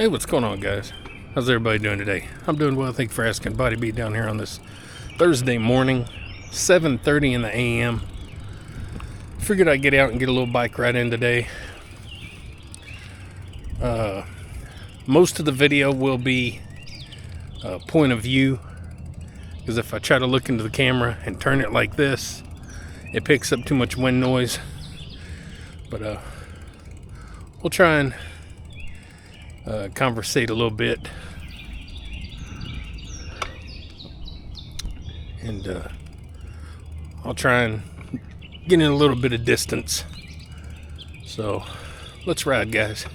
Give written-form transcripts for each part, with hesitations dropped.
Hey, what's going on, guys? How's everybody doing today? I'm doing well, thank you for asking. Body Beat down here on this Thursday morning, 7:30 in the a.m. Figured I'd get out and get a little bike ride in today. Most of the video will be point of view, because if I try to look into the camera and turn it like this, it picks up too much wind noise. But we'll try and conversate a little bit, and I'll try and get in a little bit of distance. So let's ride, guys.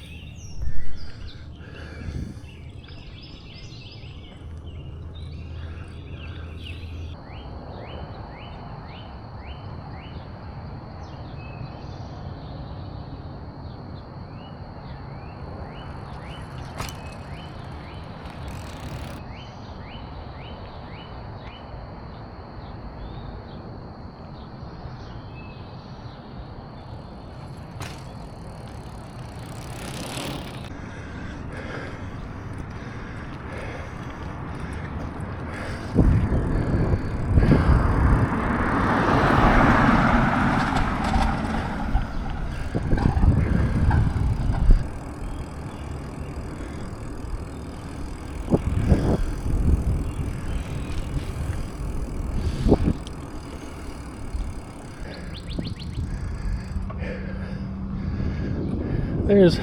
There's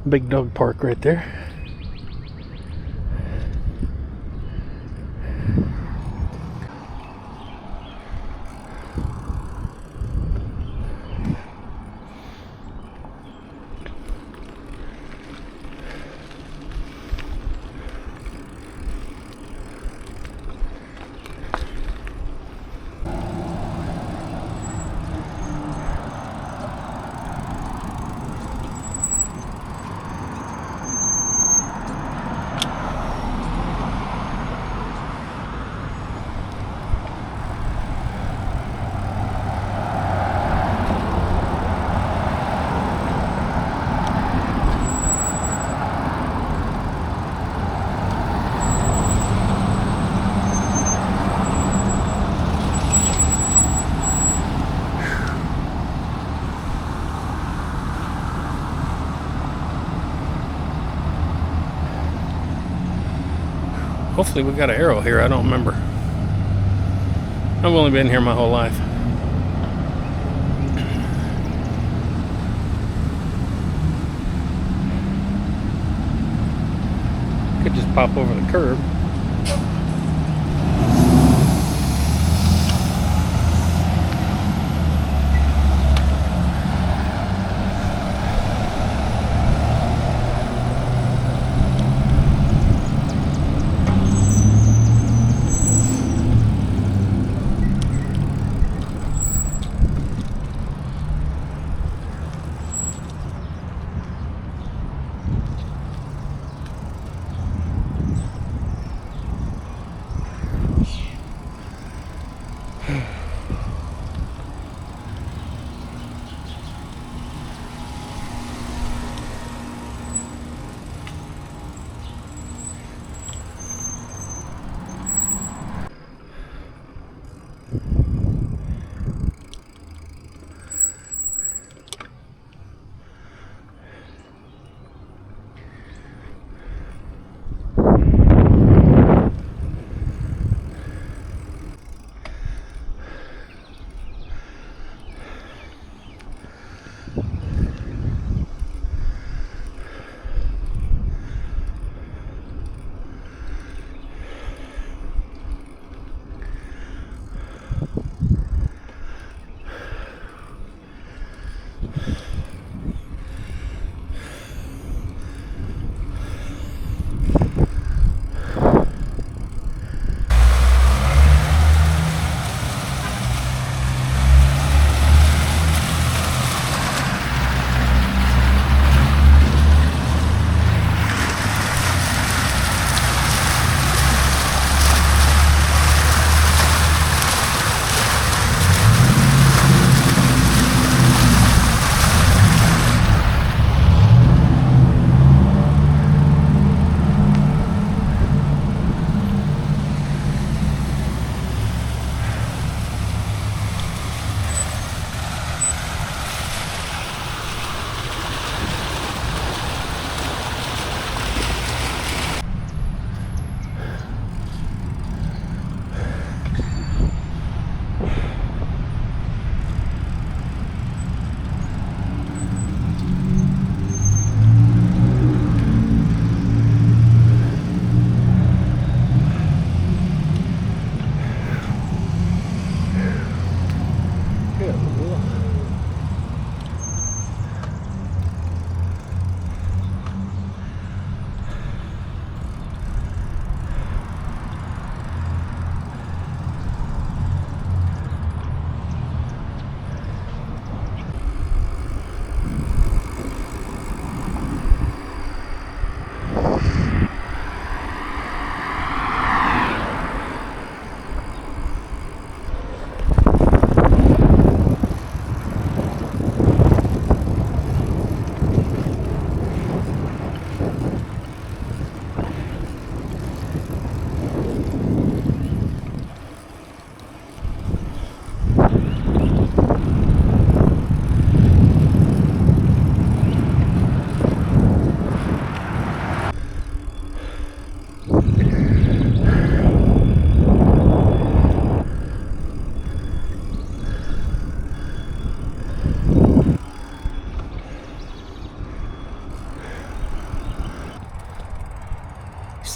Big Dog Park right there. Hopefully we got an arrow here. I don't remember. I've only been here my whole life. Could just pop over the curb.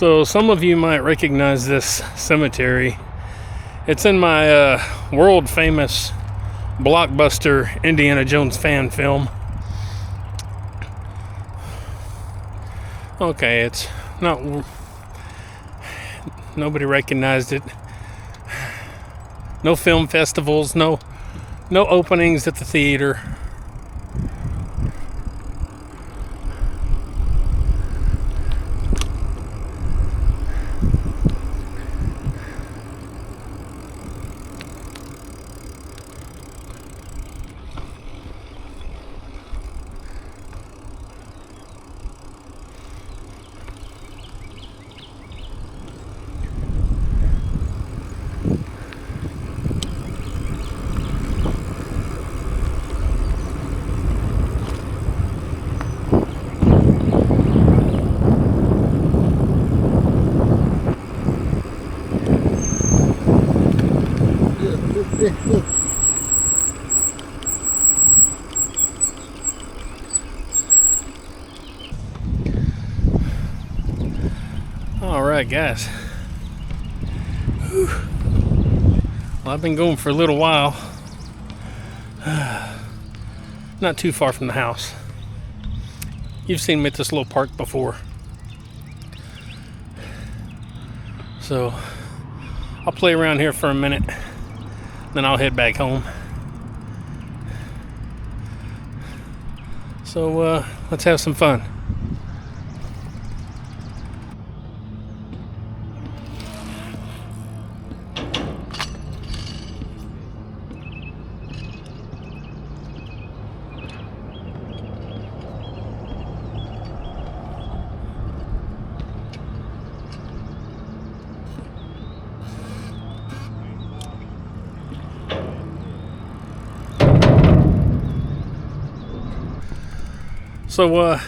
So some of you might recognize this cemetery. It's in my world famous blockbuster Indiana Jones fan film. Okay, it's not, nobody recognized it. No film festivals, no openings at the theater. All right, guys. Whew. Well, I've been going for a little while. Not too far from the house. You've seen me at this little park before. So I'll play around here for a minute, then I'll head back home. So let's have some fun. So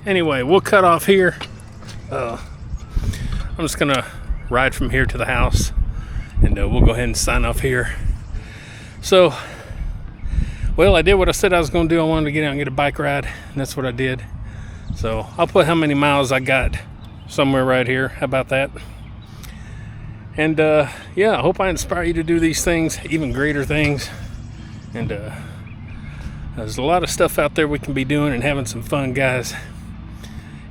anyway, we'll cut off here. I'm just gonna ride from here to the house, and we'll go ahead and sign off here. So, well, I did what I said I was gonna do. I wanted to get out and get a bike ride, and that's what I did. So I'll put how many miles I got somewhere right here. How about that? And yeah, I hope I inspire you to do these things, even greater things. And there's a lot of stuff out there we can be doing and having some fun, guys.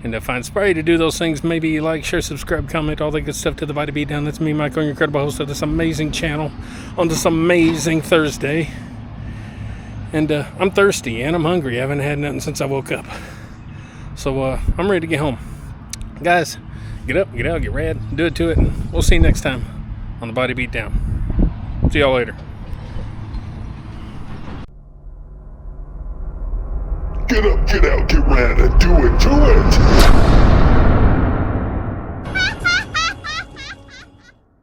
And if I inspire you to do those things, maybe like, share, subscribe, comment, all that good stuff to the Body Beat Down. That's me, Michael, your incredible host of this amazing channel on this amazing Thursday. And I'm thirsty and I'm hungry. I haven't had nothing since I woke up. So I'm ready to get home. Guys, get up, get out, get rad, do it to it. And we'll see you next time on the Body Beat Down. See y'all later. Get up, get out, get rad, and do it to it!